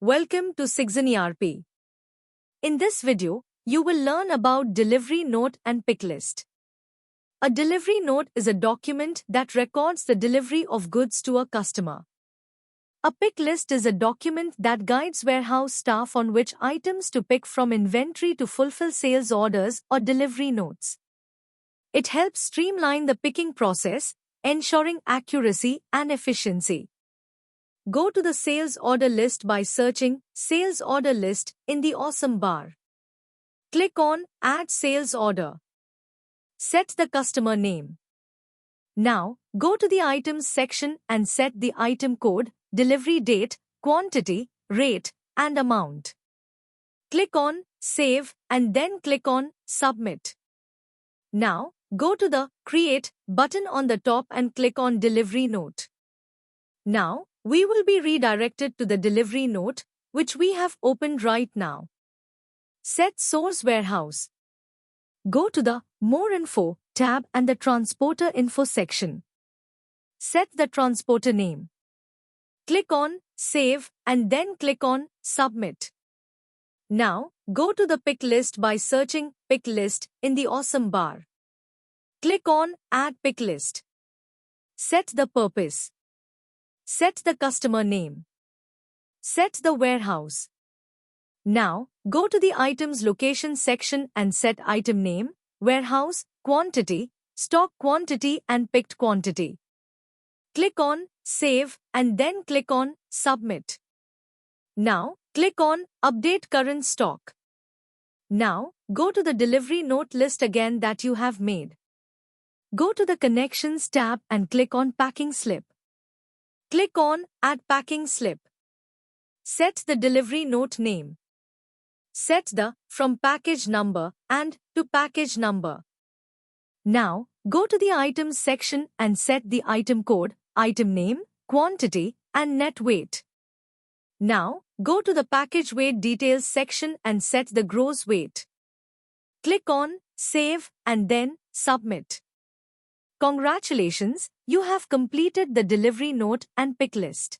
Welcome to Cygzen ERP. In this video, you will learn about delivery note and pick list. A delivery note is a document that records the delivery of goods to a customer. A pick list is a document that guides warehouse staff on which items to pick from inventory to fulfill sales orders or delivery notes. It helps streamline the picking process, ensuring accuracy and efficiency. Go to the sales order list by searching Sales Order List in the Awesome bar. Click on Add Sales Order. Set the customer name. Now, go to the Items section and set the item code, delivery date, quantity, rate, and amount. Click on Save and then click on Submit. Now, go to the Create button on the top and click on Delivery Note. Now, we will be redirected to the delivery note, which we have opened right now. Set Source Warehouse. Go to the More Info tab and the Transporter Info section. Set the transporter name. Click on Save and then click on Submit. Now, go to the pick list by searching Pick List in the Awesome bar. Click on Add Pick List. Set the purpose. Set the customer name. Set the warehouse. Now, go to the Items Location section and set item name, warehouse, quantity, stock quantity and picked quantity. Click on Save and then click on Submit. Now, click on Update Current Stock. Now, go to the delivery note list again that you have made. Go to the Connections tab and click on Packing Slip. Click on Add Packing Slip. Set the delivery note name. Set the From Package Number and To Package Number. Now, go to the Items section and set the item code, item name, quantity, and net weight. Now, go to the Package Weight Details section and set the gross weight. Click on Save and then Submit. Congratulations, you have completed the delivery note and pick list.